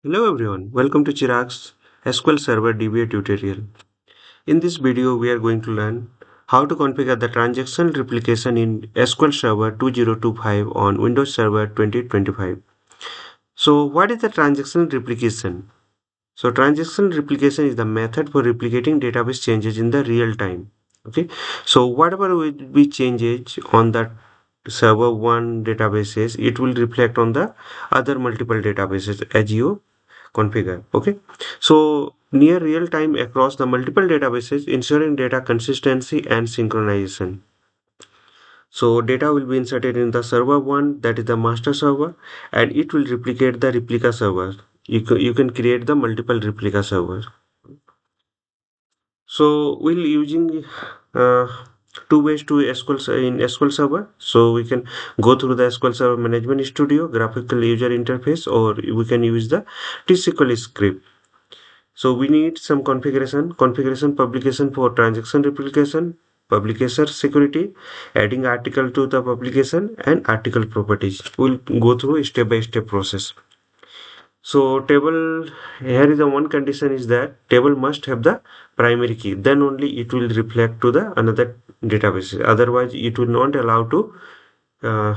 Hello everyone, welcome to Chirag's SQL Server DBA tutorial. In this video, we are going to learn how to configure the transactional replication in SQL Server 2025 on Windows Server 2025. So, what is the transactional replication? So, transactional replication is the method for replicating database changes in the real time. Okay, so whatever we changes on that server one databases, it will reflect on the other multiple databases as you configure. Okay, so near real time across the multiple databases, ensuring data consistency and synchronization. So data will be inserted in the server one, that is the master server, and it will replicate the replica server. You can create the multiple replica servers. So we'll using uh, two ways to in SQL Server. So we can go through the SQL Server Management Studio graphical user interface, or we can use the T-SQL script. So we need some configuration publication for transaction replication, publication security, adding article to the publication and article properties. We'll go through step by step process. So table here is the one condition is that table must have the primary key. Then only it will reflect to the another database. Otherwise, it will not allow to uh,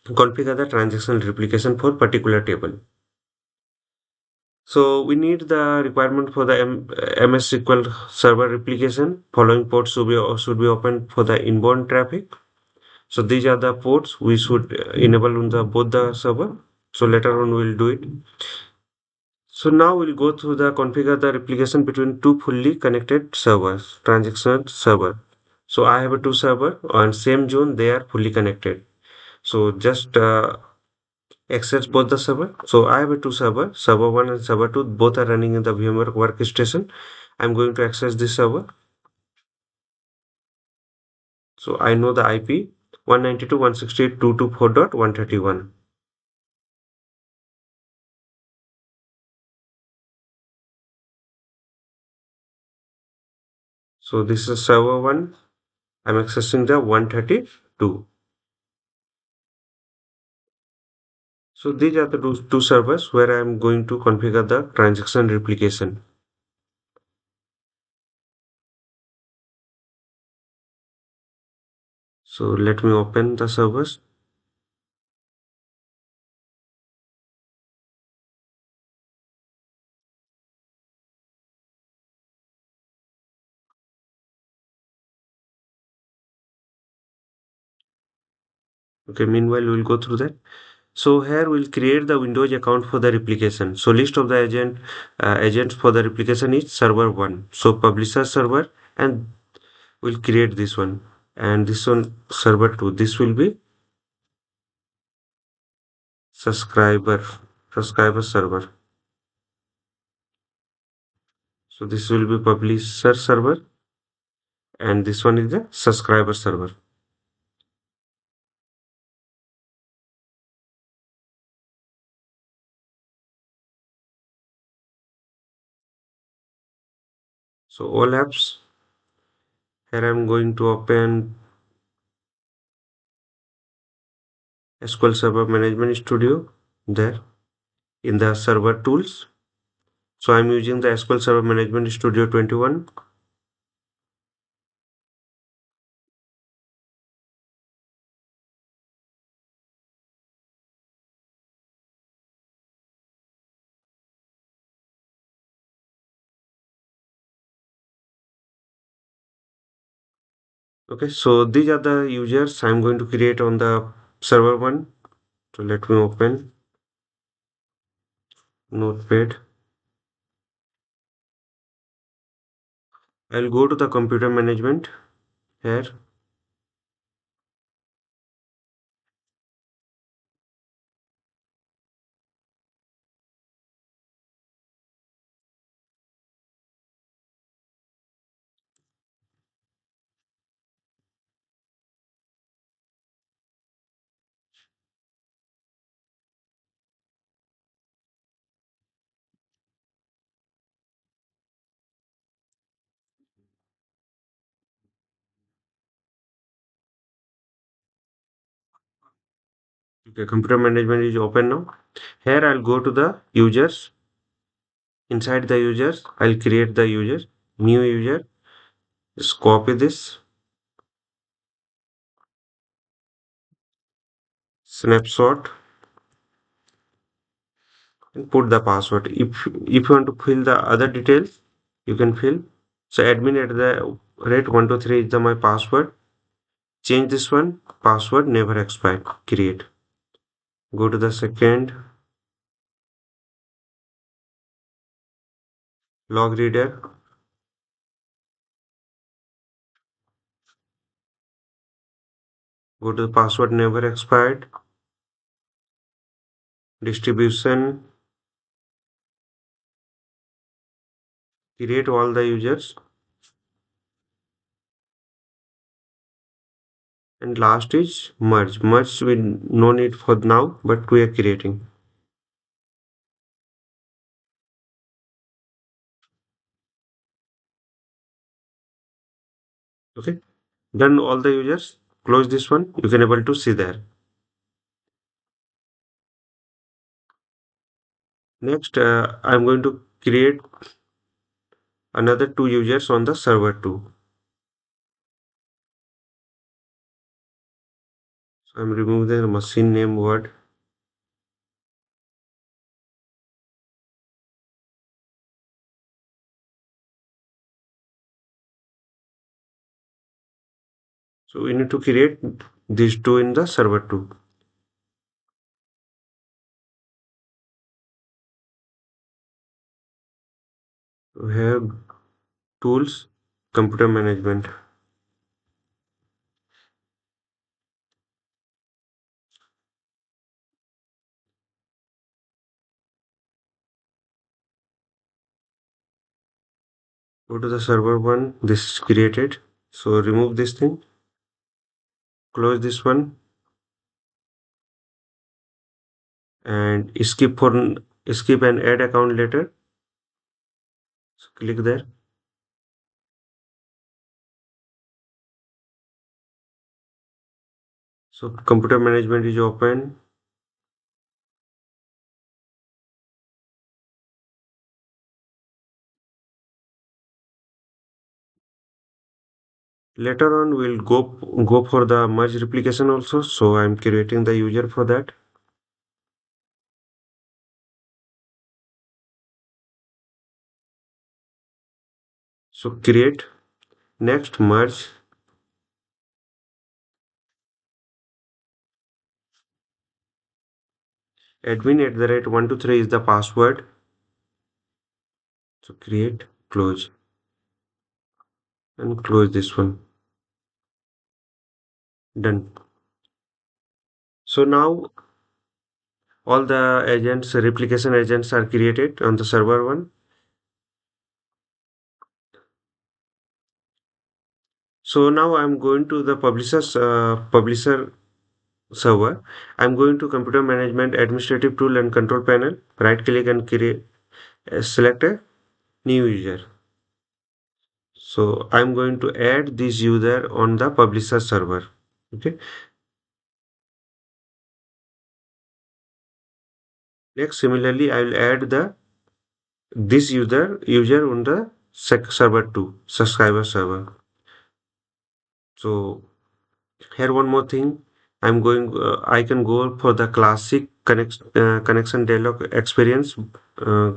configure the transaction replication for particular table. So we need the requirement for the MS SQL Server replication. Following ports should be open for the inbound traffic. So these are the ports we should enable on the both the server. So later on we'll do it. So now we'll go through the configure the replication between two fully connected servers, transaction server. So I have a two server on same zone, they are fully connected. So just access both the server. So I have a two server, server one and server two, both are running in the VMware workstation. I'm going to access this server. So I know the IP 192.168.224.131. So this is server one. I'm accessing the 132. So these are the two servers where I'm going to configure the transaction replication. So let me open the servers. Okay, meanwhile we'll go through that. So here we'll create the Windows account for the replication. So list of the agents for the replication is server one. So publisher server, and we'll create this one, and this one server two. This will be subscriber subscriber server. So this will be publisher server, and this one is the subscriber server. So all apps. Here I'm going to open SQL Server Management Studio there in the server tools. So I'm using the SQL Server Management Studio 21. Okay, so these are the users I'm going to create on the server one. So let me open Notepad. I'll go to the computer management here. Okay, computer management is open now. Here I'll go to the users. Inside the users, I'll create the user, new user, just copy this, snapshot, and put the password. If you want to fill the other details, you can fill. So admin at the rate 123 is the my password. Change this one, password never expired. Create. Go to the second log reader. Go to the password never expired. Distribution. Create all the users. And last is merge. Merge we no need for now, but we are creating. Okay. Done all the users. Close this one. You can able to see there. Next, I'm going to create another two users on the server too. So I'm removing the machine name word. So we need to create these two in the server too. We have tools, computer management. Go to the server one. This is created. So remove this thing. Close this one and skip and add account later. So click there. So computer management is open. Later on, we'll go for the merge replication also. So I'm creating the user for that. So create, next merge, admin at the rate 123 is the password. So create, close, and close this one. Done. So now all the agents, replication agents are created on the server one. So now I'm going to the publisher server. I'm going to computer management administrative tool and control panel. Right click and create, select a new user. So I'm going to add this user on the publisher server. Okay. Next, similarly, I will add the this user on the server 2 subscriber server. So here one more thing. I can go for the classic connection dialog experience uh,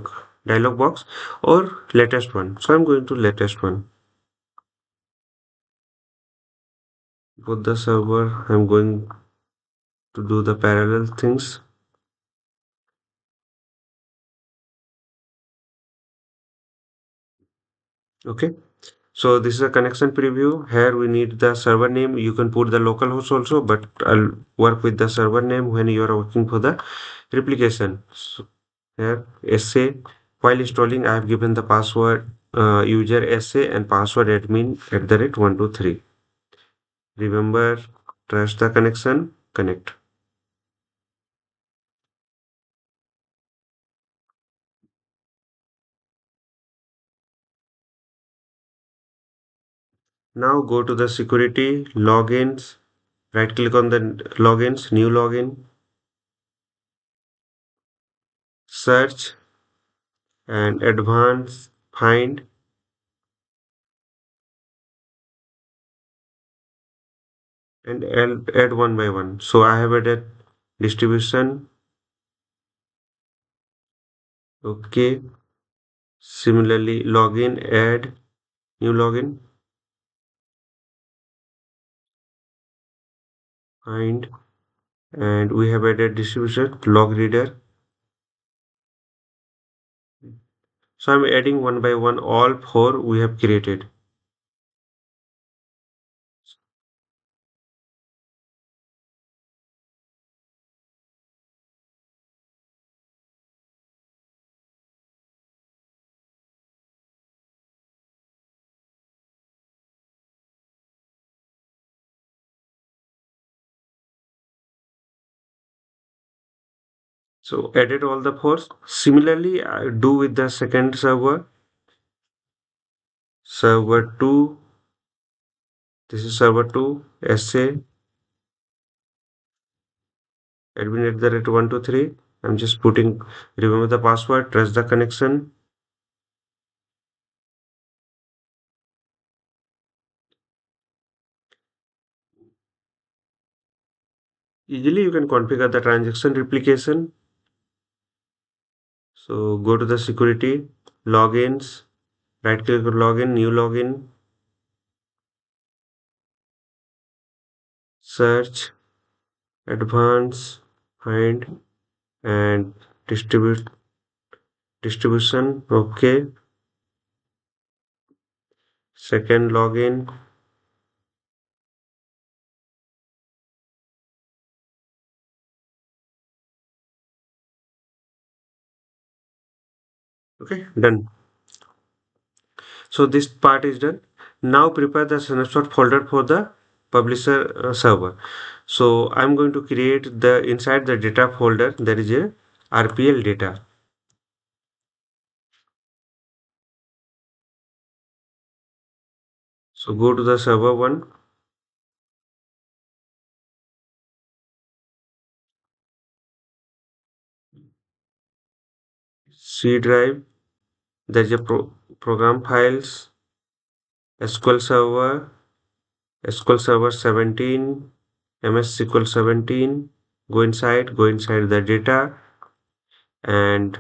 dialog box or latest one. So I'm going to latest one. Both the server, I'm going to do the parallel things. Okay. So this is a connection preview. Here we need the server name. You can put the local host also, but I'll work with the server name when you are working for the replication. So here SA. While installing, I have given the password user SA and password admin at the rate 123. Remember, trust the connection, connect. Now go to the security logins. Right click on the logins, new login, search and advance find and add one by one. So I have added distribution. Okay. Similarly, login, add new login, find, and we have added distribution, log reader. So I'm adding one by one all four we have created. So added all the four. Similarly, I do with the second server, server 2. This is server 2, SA, admin at the rate 123. I'm just putting, remember the password, trust the connection. Easily you can configure the transaction replication. So go to the security, logins, right click on login, new login, search, advance, find, and distribution. Okay. Second login. Okay, done. So this part is done. Now prepare the snapshot folder for the publisher server. So I'm going to create the inside the data folder there is a RPL data. So go to the server one, C drive. There's a program files, SQL Server, SQL Server 17, MS SQL 17. Go inside the data, and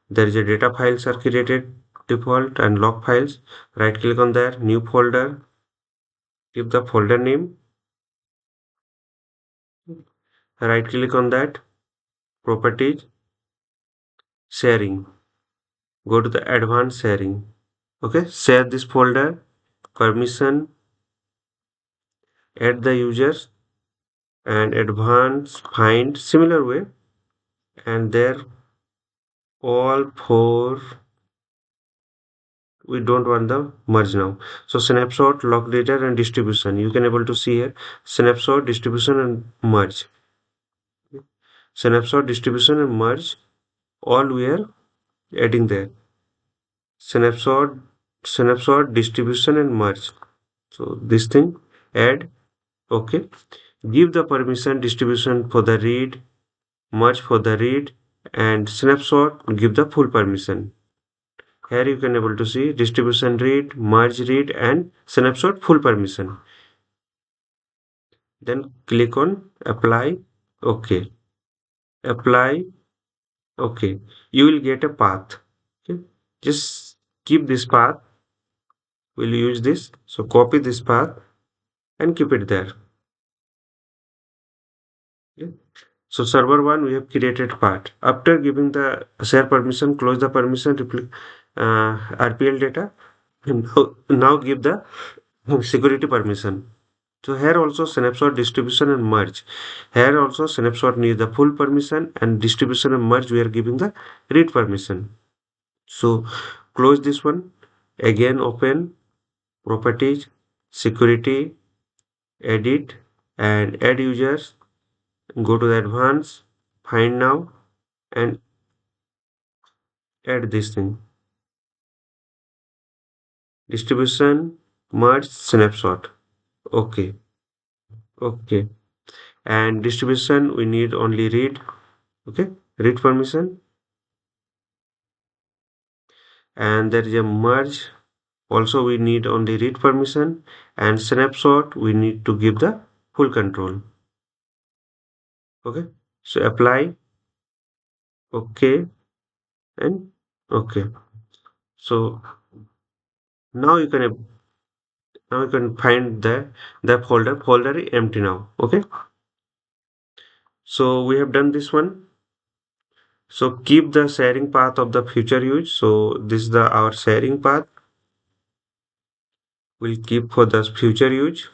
there is a data files are created default and log files. Right click on there, new folder, give the folder name, right click on that, properties, sharing, go to the advanced sharing. Okay, share this folder, permission, add the users, and advanced find similar way, and there all four we don't want the merge now. So snapshot, log data, and distribution, you can able to see here snapshot, distribution, and merge. Snapshot, distribution, and merge, all we are adding there. Snapshot, snapshot, distribution, and merge. So this thing add. Okay, give the permission distribution for the read, merge for the read, and snapshot give the full permission. Here you can able to see distribution read, merge read, and snapshot full permission. Then click on apply. Okay, apply. Okay, you will get a path. Okay, just keep this path. We'll use this. So copy this path and keep it there. Okay. So server one we have created part. After giving the share permission, close the permission, RPL data. And now give the security permission. So here also snapshot, distribution, and merge. Here also snapshot needs the full permission, and distribution and merge we are giving the read permission. So close this one. Again open properties, security, edit, and add users. Go to the advanced, find now, and add this thing. Distribution, merge, snapshot. Okay, okay. And distribution we need only read. Okay, read permission. and there is a merge. Also, we need only read permission, and snapshot we need to give the full control. Okay, so apply, okay, and okay. So now you can find the folder is empty now. Okay, so we have done this one. So keep the sharing path of the future use. So this is the our sharing path. We'll keep for the future use.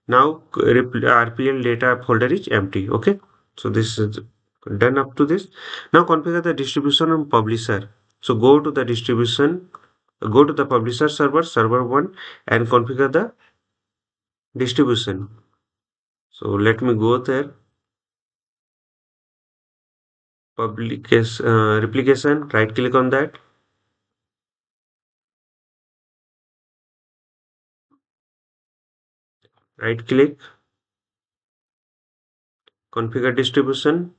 Now RPL data folder is empty. Okay, so this is done up to this. Now configure the distribution on publisher. So go to the distribution, go to the publisher server, server 1, and configure the distribution. So let me go there. Publication replication. Right click on that. Right click. Configure distribution.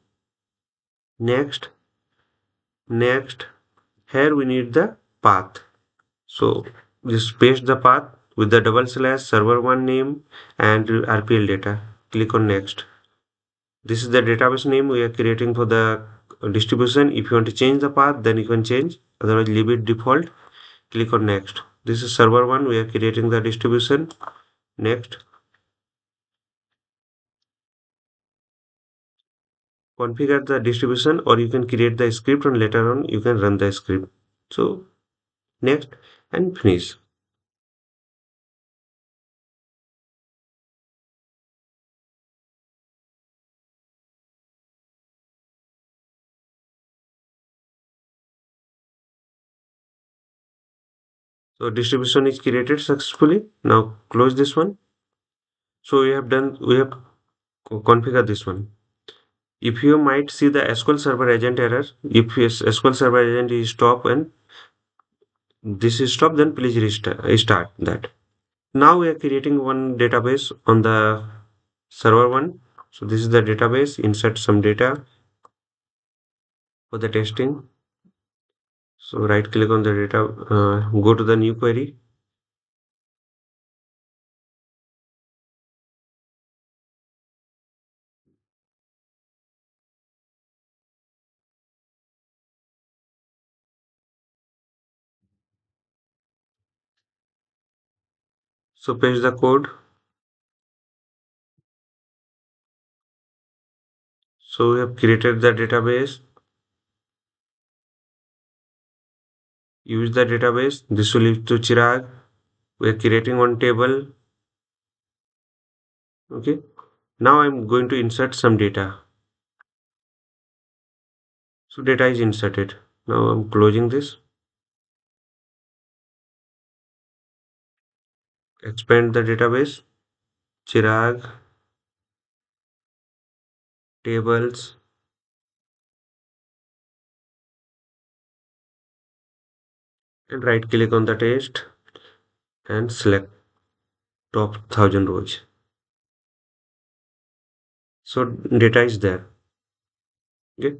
Next. Next. Here we need the path. So just paste the path with the double slash server one name and RPL data. Click on next. This is the database name we are creating for the distribution. If you want to change the path, then you can change. Otherwise, leave it default. Click on next. This is server one. We are creating the distribution. Next. Configure the distribution, or you can create the script and later on you can run the script. So next and finish. So distribution is created successfully. Now close this one. So we have configured this one. If you might see the SQL Server agent error, if yes, SQL Server agent is stop and this is stop, then please restart that. Now we are creating one database on the server one. So this is the database. Insert some data for the testing. So right click on the data, go to the new query. So paste the code. So we have created the database. Use the database. This will lead to Chirag. We are creating one table. Okay. Now I'm going to insert some data. So data is inserted. Now I'm closing this. Expand the database. Chirag, tables, and right click on the test and select top 1000 rows. So data is there. Okay.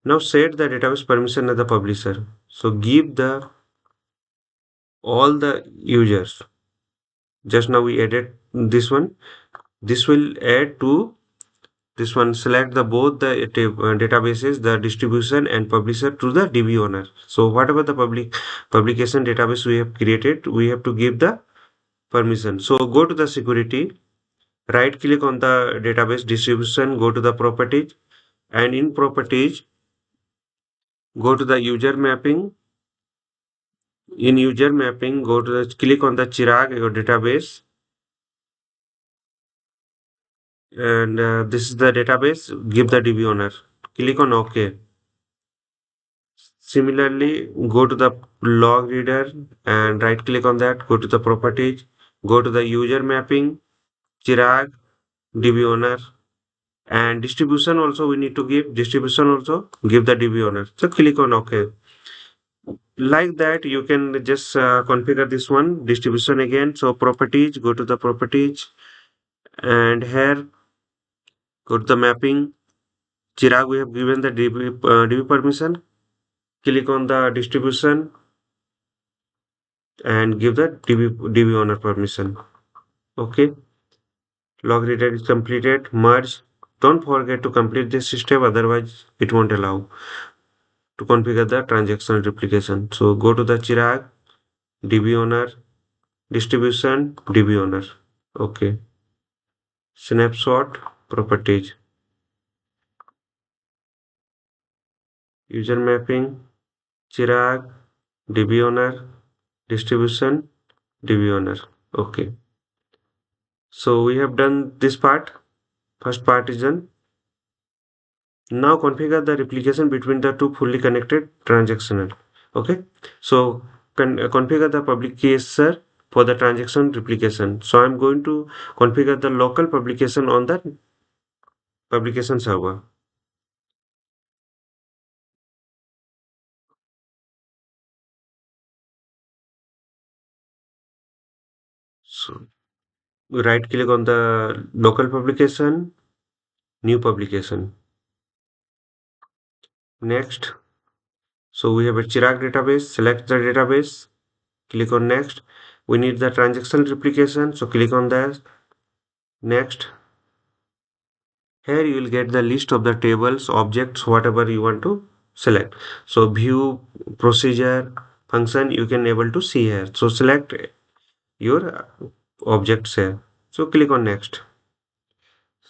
Now set the database permission as the publisher. So give the all the users. Just now we added this one. This will add to this one. Select the both the databases, the distribution and publisher to the DB owner. So whatever the publication database we have created, we have to give the permission. So go to the security, right click on the database distribution, go to the properties, and in properties go to the user mapping. In user mapping, go to the click on the Chirag, your database, and this is the database. Give the DB owner. Click on OK. Similarly, go to the log reader and right click on that. Go to the properties. Go to the user mapping, Chirag, DB owner, and distribution also we need to give. Distribution also give the DB owner. So click on OK. Like that, you can just configure this one distribution again. So properties, go to the properties, and here go to the mapping. Chirag, we have given the DB permission. Click on the distribution. and give the DB owner permission. Okay, log reader is completed. Merge. Don't forget to complete this step, otherwise it won't allow to configure the transaction replication. So go to the Chirag, DB owner, distribution, DB owner. Okay, snapshot, properties, user mapping, Chirag, DB owner, distribution, DB owner. Okay, so we have done this part. First part is done. Now configure the replication between the two fully connected transactional. Okay, so configure the publisher for the transaction replication. So I'm going to configure the local publication on the publication server. So right click on the local publication, new publication. Next, so we have a Chirag database. Select the database. Click on next. We need the transaction replication. So click on that. Next. Here you will get the list of the tables, objects, whatever you want to select. So view, procedure, function you can able to see here. So select your objects here. So click on next.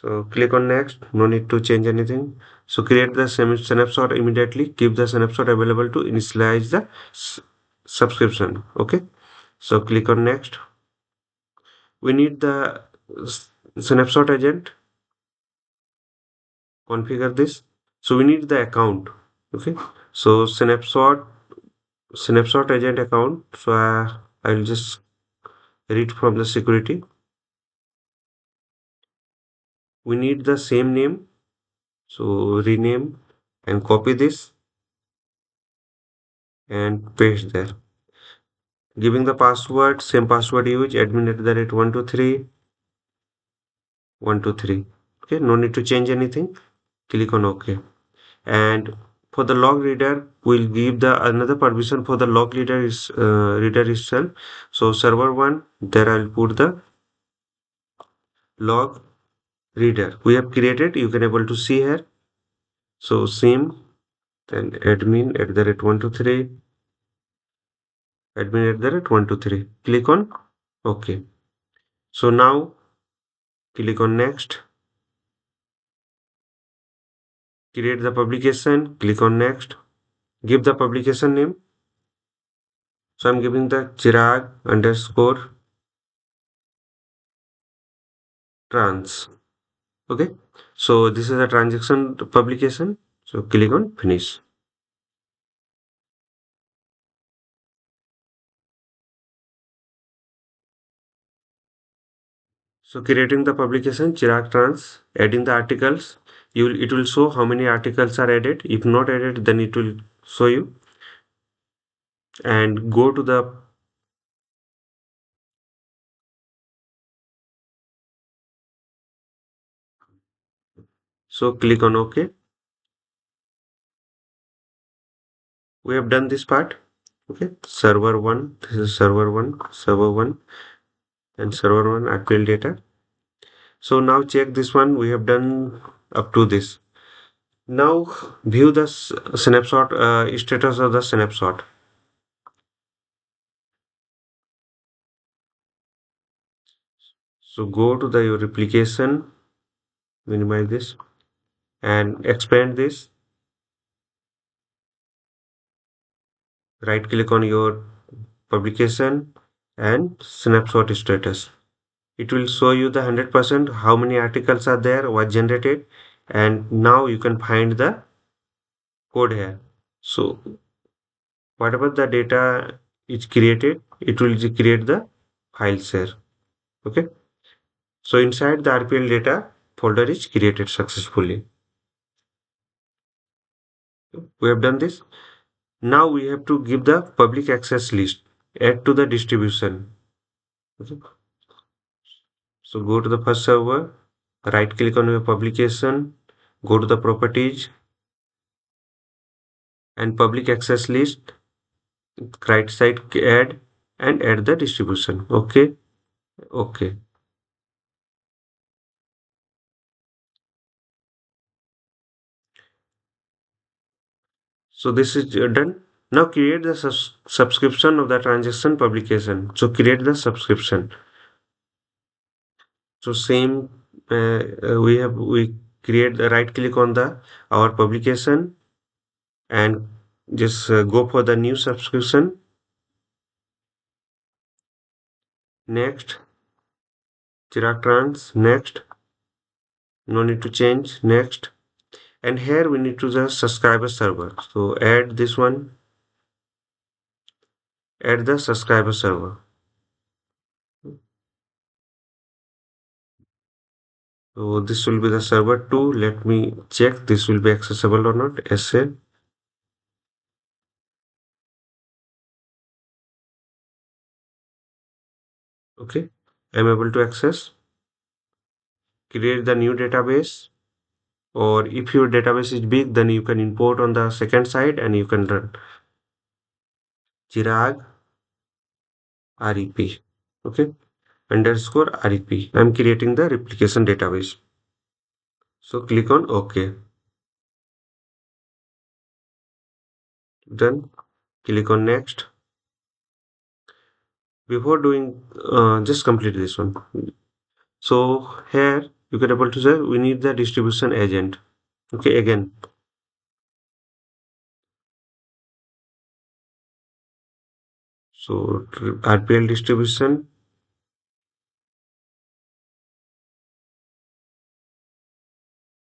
So click on next. No need to change anything. So create the snapshot immediately. Keep the snapshot available to initialize the subscription. Okay. So click on next. We need the snapshot agent. Configure this. So we need the account. Okay, so snapshot agent account. So I'll just read from the security. We need the same name, so rename and copy this and paste there. Giving the password, same password use, admin at the rate 123 123. Okay, no need to change anything. Click on OK. And for the log reader, we'll give the another permission for the log reader is reader itself. So server one, there I'll put the log reader we have created. You can able to see here. So same, then admin at the rate 123, admin at the rate 123. Click on OK. So now click on next. Create the publication. Click on next. Give the publication name. So I'm giving the Chirag underscore trans. Okay, so this is a transaction publication. So click on finish. So creating the publication Chirag trans, adding the articles. It will show how many articles are added. If not added, then it will show you. And go to the so click on OK. We have done this part. Okay, server one. This is server one, and server one RPL data. So now check this one. We have done up to this. Now view the snapshot status of the snapshot. So go to the your replication, minimize this and expand this. Right click on your publication and snapshot status. It will show you the 100% how many articles are there, was generated, and now you can find the code here. So whatever the data is created, it will create the files here. Okay. So inside the RPL data folder is created successfully. We have done this. Now we have to give the public access list, add to the distribution. Okay. So go to the first server, right click on your publication, go to the properties and public access list, right side add, and add the distribution. Okay, okay. So this is done. Now create the subscription of the transaction publication. So create the subscription. So same, we create the right click on the our publication and just go for the new subscription. Next, Chirag trans. Next, no need to change. Next, and here we need to the subscriber server. So add this one. Add the subscriber server. So this will be the server 2. Let me check this will be accessible or not. SA. Okay. I'm able to access. Create the new database. Or if your database is big, then you can import on the second side and you can run Chirag REP. Okay. Underscore REP. I'm creating the replication database. So click on OK. Then click on next. Before doing, just complete this one. So here you can able to say we need the distribution agent. Okay, again. So RPL distribution,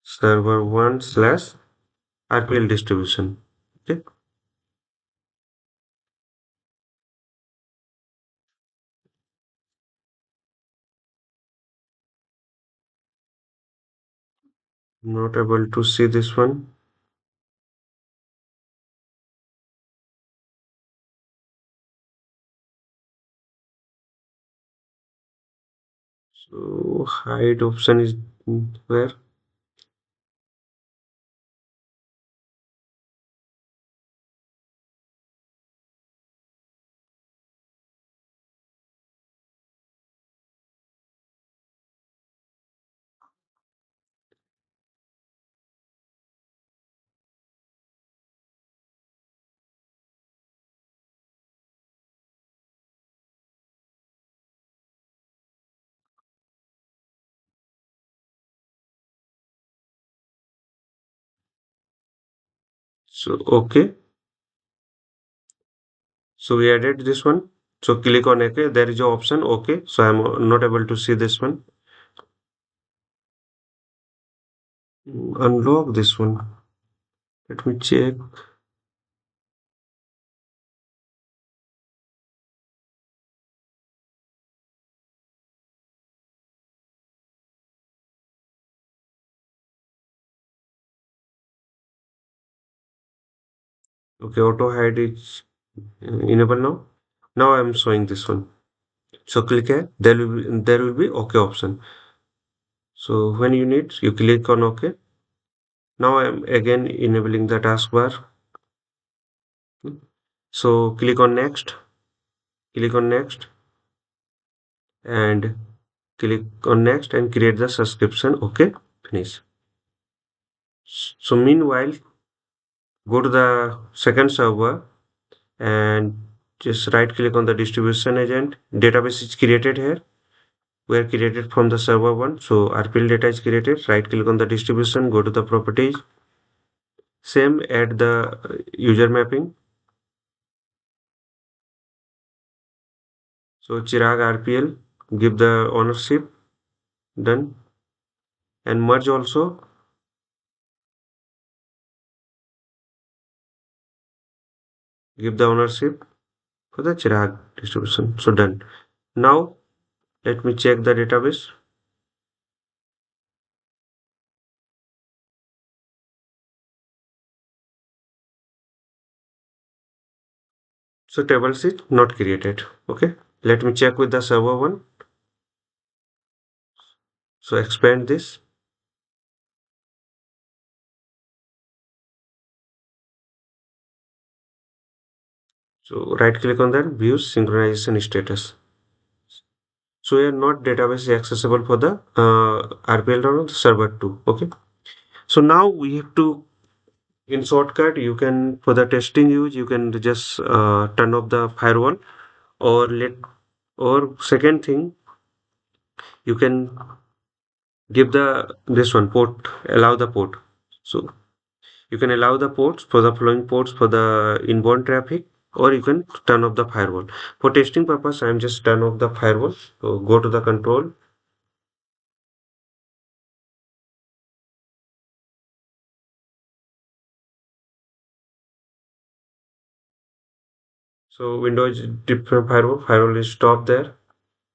server 1 slash RPL distribution. Okay. Not able to see this one. So hide option is where? So okay. So we added this one. So click on OK. There is a option OK. So I'm not able to see this one. Unlock this one. Let me check. Okay, auto hide is enable now. Now I'm showing this one. So click here. There will be OK option. So when you need, you click on OK. Now I'm again enabling the taskbar. So click on next. Click on next and click on next and create the subscription. Okay, finish. So meanwhile, go to the second server and just right click on the distribution agent. Database is created here. We are created from the server one. So RPL data is created. Right click on the distribution, go to the properties. Same, add the user mapping. So Chirag RPL, give the ownership, done. And merge also, give the ownership for the Chirag distribution. So done. Now let me check the database. So tables is not created. Okay. Let me check with the server one. So expand this. So right click on that, view synchronization status. So here not database is accessible for the RPL or server 2. Okay. So now we have to, in shortcut, you can, for the testing use, you can just turn off the firewall, or or second thing, you can give the this one port, allow the port. So you can allow the ports for the following ports for the inbound traffic, or you can turn off the firewall. For testing purpose, I'm just turn off the firewall. So go to the control. So Windows different firewall. Firewall is stop there.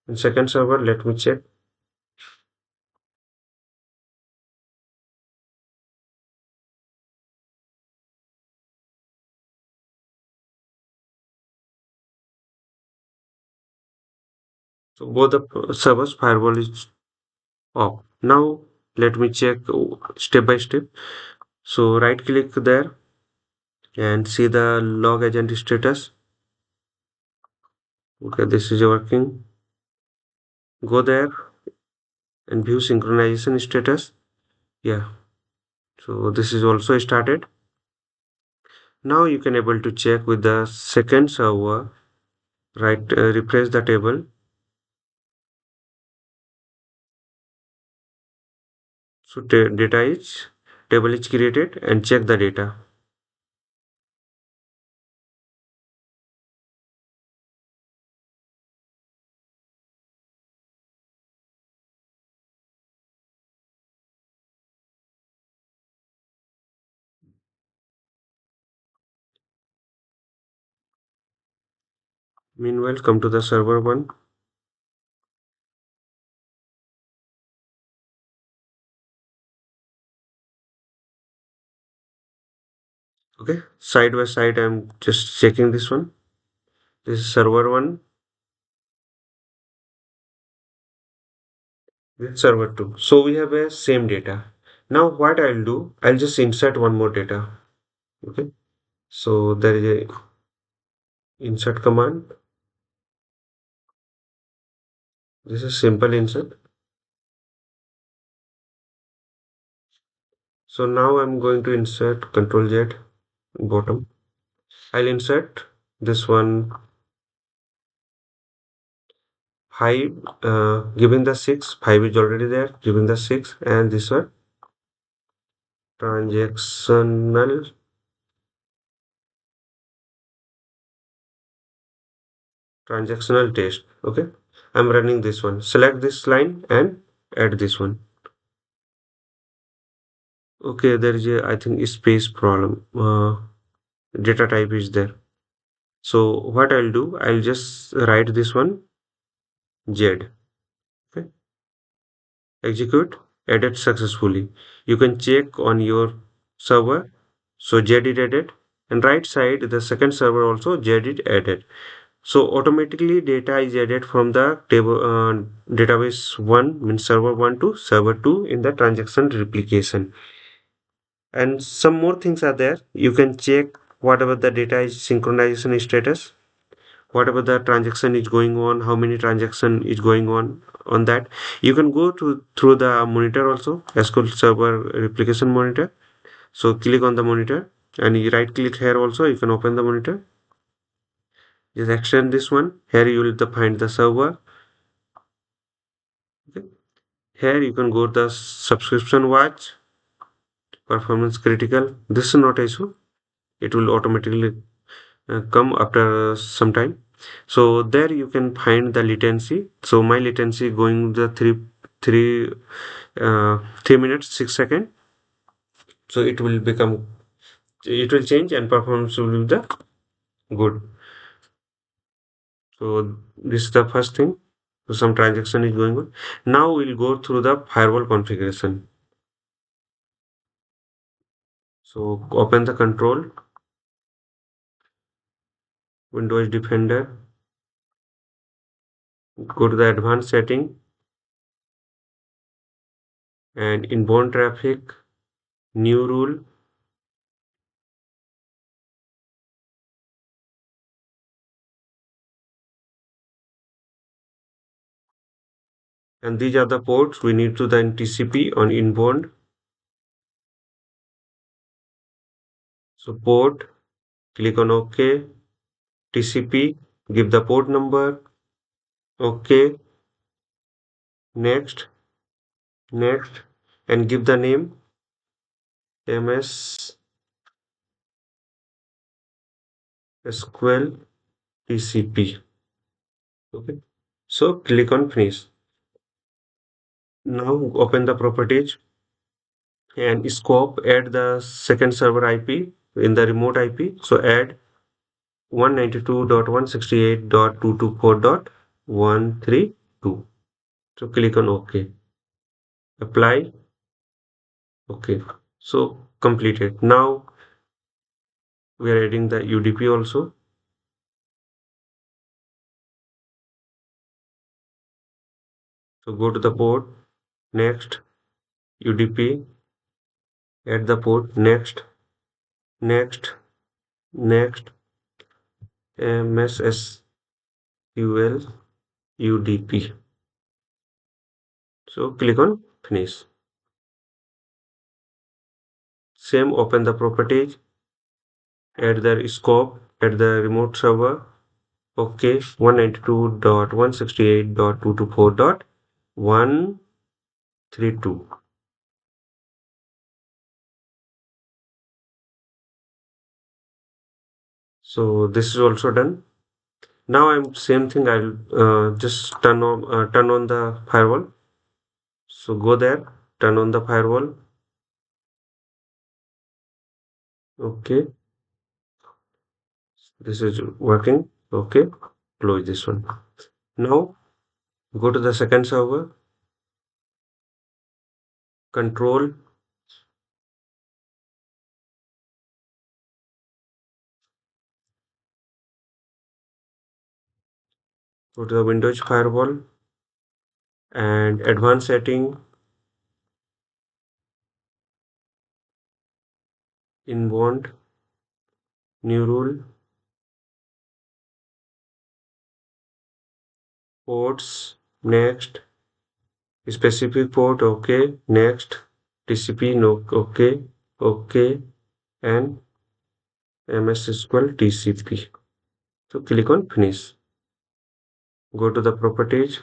In second server, let me check. So both the servers firewall is off. Now let me check step by step. So right click there and see the log agent status. Okay, this is working. Go there and view synchronization status. Yeah, so this is also started. Now you can able to check with the second server. Right, refresh the table. So data is table is created, and check the data. Meanwhile, come to the server one. Okay, side by side, I'm just checking this one. This is server one. This is server two. So we have a same data. Now what I'll do, I'll just insert one more data. Okay, so there is a insert command. This is simple insert. So now I'm going to insert Control Z bottom. I'll insert this one 5, giving the 6. 5 is already there, giving the 6, and this one transactional transactional test. Okay, I'm running this one. Select this line and add this one. Okay, there is a, I think, space problem. Data type is there. So what I'll do, I'll just write this one Z. Okay, execute, added successfully. You can check on your server. So Z is added, and right side the second server also Z is added. So automatically data is added from the table database 1, means server 1 to server 2 in the transaction replication. And some more things are there. You can check whatever the data is synchronization status, whatever the transaction is going on, how many transaction is going on that. You can go to through the monitor also, SQL Server replication monitor. So click on the monitor and you right click here also, you can open the monitor. Just extend this one. Here you will find the server. Okay. Here you can go to the subscription watch, performance critical. This is not issue. It will automatically come after some time. So there you can find the latency. So my latency going the 3 minutes 6 seconds. So it will become, it will change and performance will be the good. So this is the first thing. So some transaction is going on. Now we'll go through the firewall configuration. So open the control, Windows Defender, go to the advanced setting and inbound traffic, new rule, And these are the ports we need to then TCP on inbound. So port, click on OK, TCP, give the port number, OK, next, next, and give the name MS SQL TCP. Okay. So click on finish. Now open the properties and scope, add the second server IP in the remote IP. So add 192.168.224.132. So click on OK. Apply. Okay. So completed. Now we are adding the UDP also. So go to the port, next, UDP, add the port, next, next, next, MSSQL UDP. So click on finish. Same, open the properties, add the scope, add the remote server. Okay, 192.168.224.132. So this is also done. Now I'm same thing. I'll just turn on the firewall. So go there, turn on the firewall. Okay, this is working. Okay, close this one. Now go to the second server, control, go to the Windows firewall and advanced setting, inbound, new rule, ports, next, specific port, okay, next, TCP, no, okay, okay, and MS SQL TCP. So click on finish. Go to the properties,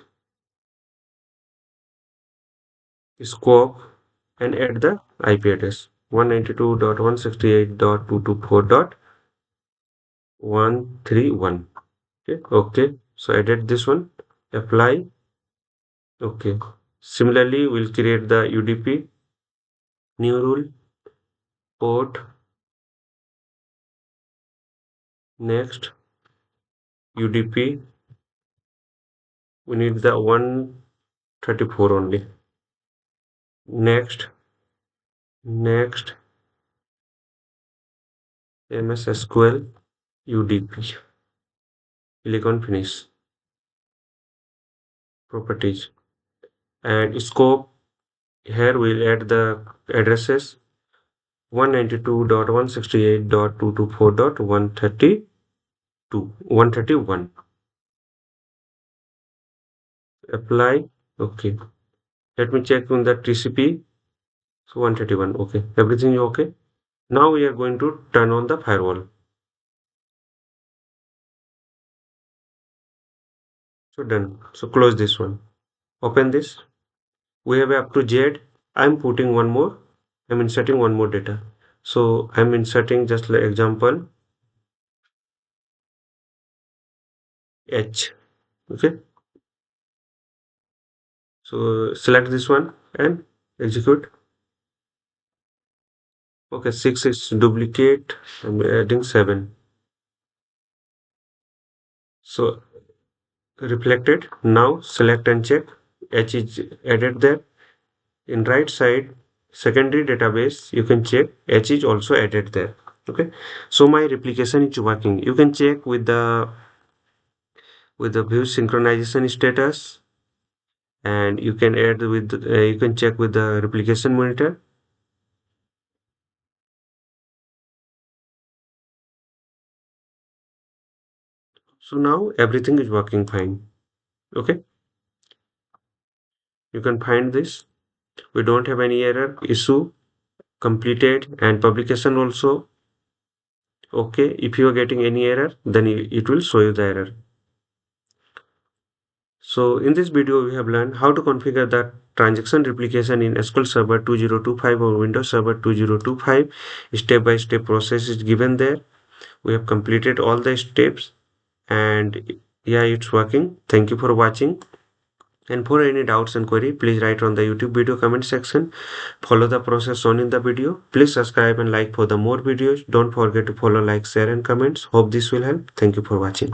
scope, and add the IP address 192.168.224.131. Okay, okay. So added this one, apply. Okay. Similarly, we'll create the UDP, new rule, port, next, UDP. We need the 134 only. Next, next, MS SQL UDP. Click on finish. Properties and scope. Here we'll add the addresses 192.168.224.132, 131. Apply. Okay. Let me check on the TCP. So 131. Okay. Everything is okay. Now we are going to turn on the firewall. So done. So close this one. Open this. We have up to Z. I'm putting one more. I'm inserting one more data. So I'm inserting just like example H. Okay. So select this one and execute. Okay, 6 is duplicate. I'm adding 7. So reflected. Now select and check. H is added there. In right side, secondary database, you can check H is also added there. Okay. So my replication is working. You can check with the view synchronization status, and you can add with you can check with the replication monitor. So now everything is working fine. Okay. You can find this. We don't have any error. Issue completed and publication also. Okay, if you are getting any error, then it will show you the error. So in this video, we have learned how to configure the transaction replication in SQL Server 2025 or Windows Server 2025. Step-by-step process is given there. We have completed all the steps and yeah, it's working. Thank you for watching. And for any doubts and query, please write on the YouTube video comment section. Follow the process shown in the video. Please subscribe and like for the more videos. Don't forget to follow, like, share and comments. Hope this will help. Thank you for watching.